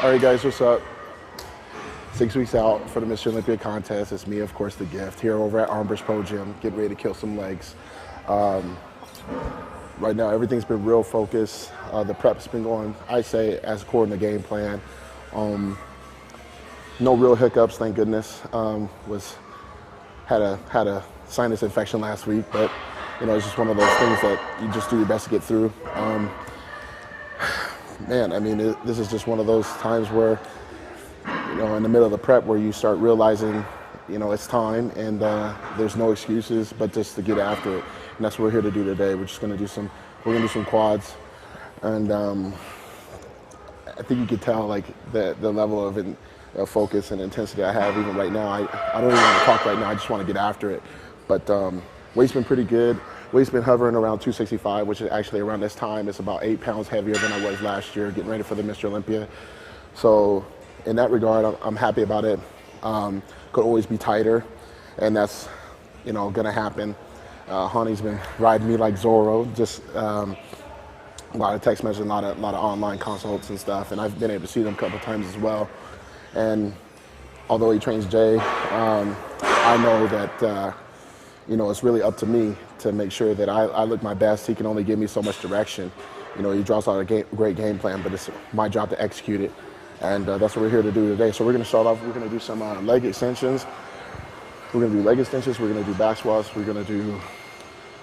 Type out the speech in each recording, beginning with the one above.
All right, guys, what's up? 6 weeks out for the Mr. Olympia contest. It's me, of course, the gift, here over at Armbrush Pro Gym, getting ready to kill some legs. Right now, everything's been real focused. The prep's been going, I say, as according to game plan. No real hiccups, thank goodness. Had a sinus infection last week, but it's just one of those things that you just do your best to get through. Man, I mean, this is just one of those times where, in the middle of the prep, where you start realizing, it's time, and there's no excuses, but just to get after it. And that's what we're here to do today. We're just gonna do some quads, and I think you could tell like the level of focus and intensity I have even right now. I don't even want to talk right now. I just want to get after it. But weight's been pretty good. Weight's been hovering around 265, which is actually around this time. It's about 8 pounds heavier than I was last year, getting ready for the Mr. Olympia. So in that regard, I'm happy about it. Could always be tighter, and that's, gonna happen. Honey's been riding me like Zorro, just a lot of text messages, a lot of online consults and stuff, and I've been able to see them a couple of times as well. And although he trains Jay, I know that it's really up to me to make sure that I look my best. He can only give me so much direction. He draws out a great game plan, but it's my job to execute it. And that's what we're here to do today. So we're going to start off, we're going to do some leg extensions. We're going to do leg extensions, we're going to do back squats, we're going to do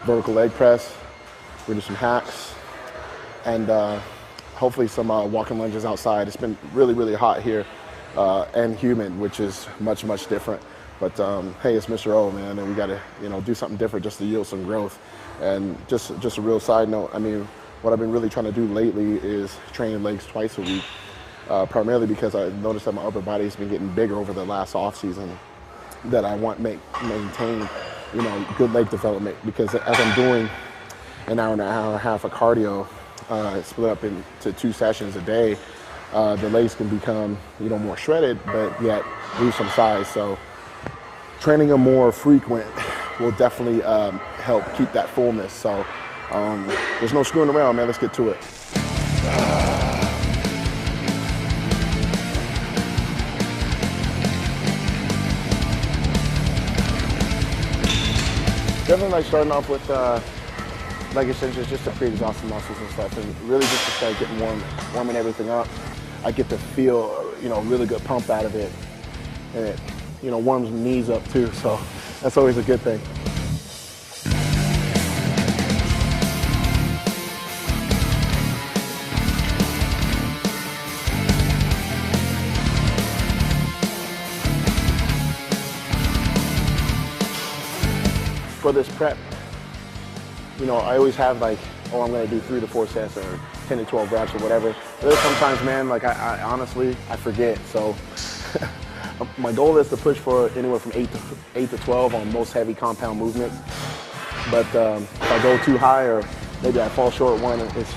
vertical leg press, we're going to do some hacks, and hopefully some walking lunges outside. It's been really, really hot here and humid, which is much, much different. But hey, it's Mr. O, man, and we got to do something different just to yield some growth. And just a real side note, I mean, what I've been really trying to do lately is training legs twice a week, primarily because I noticed that my upper body has been getting bigger over the last off season, that I want to maintain good leg development, because as I'm doing an hour and a half of cardio, split up into 2 sessions a day, the legs can become more shredded, but yet lose some size. So training them more frequent will definitely help keep that fullness. So there's no screwing around, man. Let's get to it. Definitely like starting off with leg extensions, just to pre-exhaust the muscles and stuff, and really just to start getting warming everything up. I get to feel really good pump out of it, and it warms my knees up too, so that's always a good thing. For this prep, I always have like, I'm gonna do 3 to 4 sets or 10 to 12 reps or whatever. But there's sometimes, man, like I honestly, I forget. So my goal is to push for anywhere from 8 to 12 on most heavy compound movements. But if I go too high or maybe I fall short one, it's,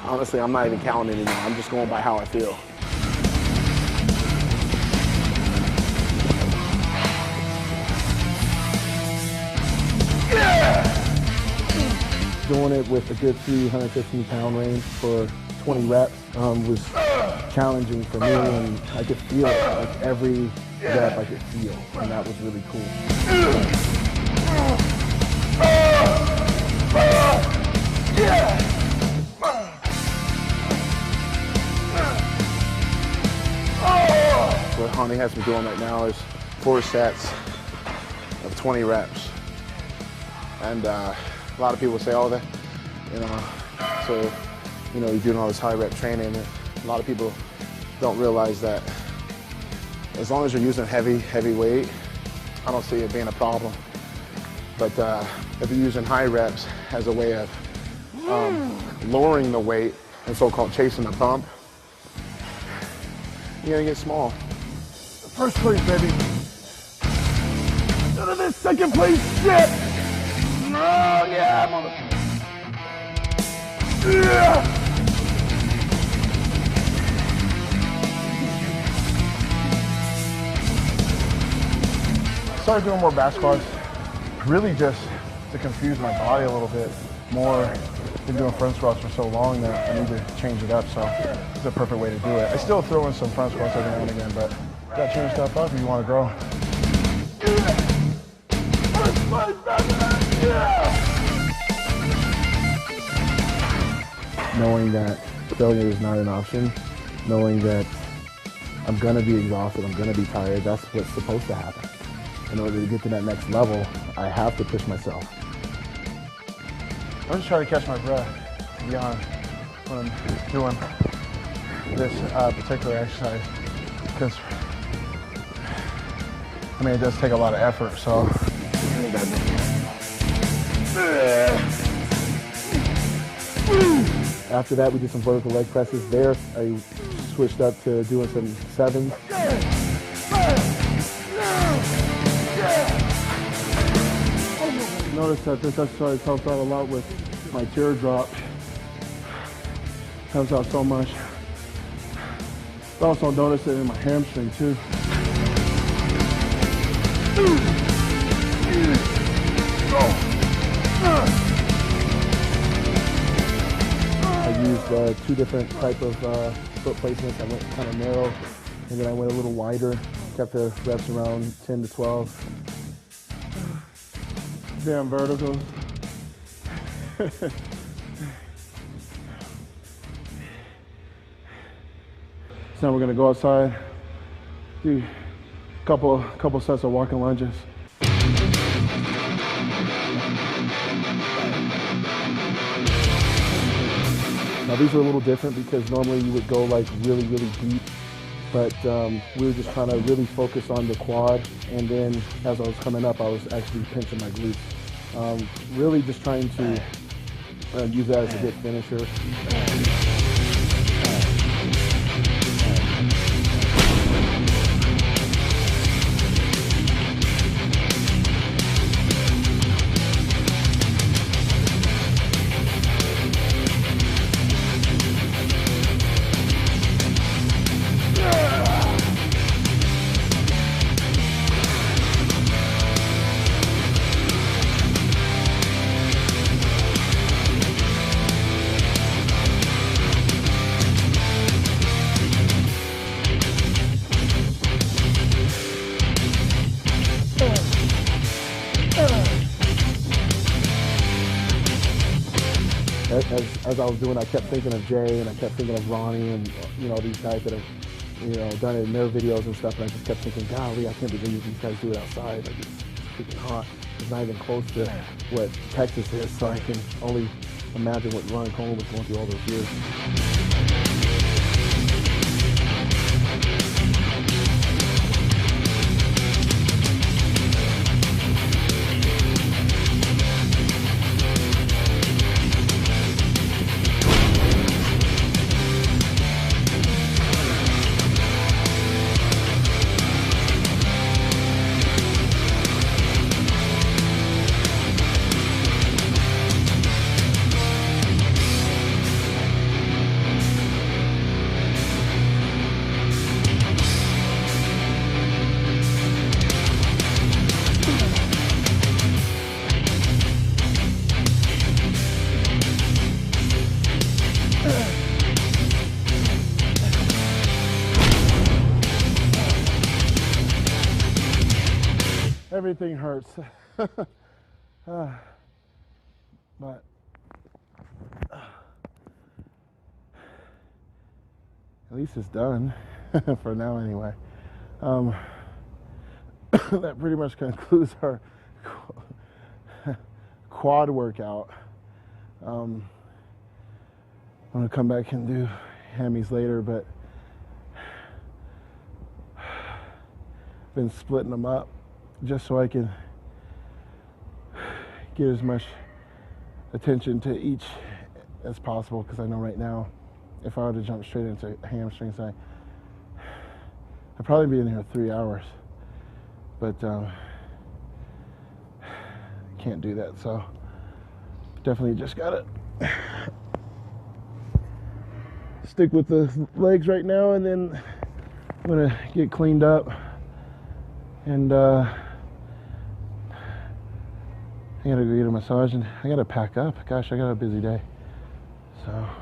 honestly, I'm not even counting anymore. I'm just going by how I feel. Doing it with a good 315-pound range for 20 reps was challenging for me, and I could feel it. Like every rep I could feel, and that was really cool. What Honey has me doing right now is 4 sets of 20 reps. And a lot of people say, oh, that, so, you're doing all this high rep training. A lot of people don't realize that as long as you're using heavy weight, I don't see it being a problem. But if you're using high reps as a way of lowering the weight and so-called chasing the pump, you're gonna get small. First place, baby. None of this second place shit. Oh, yeah, mother. Yeah. Started doing more back squats, really just to confuse my body a little bit more been doing front squats for so long that I need to change it up, so it's a perfect way to do it. I still throw in some front squats every now and again, but you gotta change stuff up if you want to grow. Knowing that failure is not an option, knowing that I'm gonna be exhausted, I'm gonna be tired, that's what's supposed to happen. In order to get to that next level, I have to push myself. I'm just trying to catch my breath, to be honest, when I'm doing this particular exercise, because, I mean, it does take a lot of effort, so. After that, we did some vertical leg presses. There, I switched up to doing some sevens. Notice that this exercise helps out a lot with my teardrop. Helps out so much. I also notice it in my hamstring too. I used 2 different type of foot placements. I went kind of narrow, and then I went a little wider. Kept the reps around 10 to 12. Damn verticals. So now we're gonna go outside, do a couple sets of walking lunges. Now these are a little different because normally you would go like really deep, but we were just trying to really focus on the quad, and then as I was coming up, I was actually pinching my glutes. Really just trying to use that as a good finisher. As I was doing, I kept thinking of Jay, and I kept thinking of Ronnie, and these guys that have done it in their videos and stuff. And I just kept thinking, golly, I can't believe these guys do it outside. Like, it's freaking hot. It's not even close to what Texas is, so I can only imagine what Ronnie Coleman was going through all those years. Everything hurts, but at least it's done for now anyway. That pretty much concludes our quad workout. I'm gonna come back and do hammies later, but been splitting them up just so I can get as much attention to each as possible, because I know right now if I were to jump straight into hamstrings, I'd probably be in here 3 hours, but can't do that, so definitely just gotta stick with the legs right now, and then I'm gonna get cleaned up, and I gotta go get a massage, and I gotta pack up. Gosh, I got a busy day. So.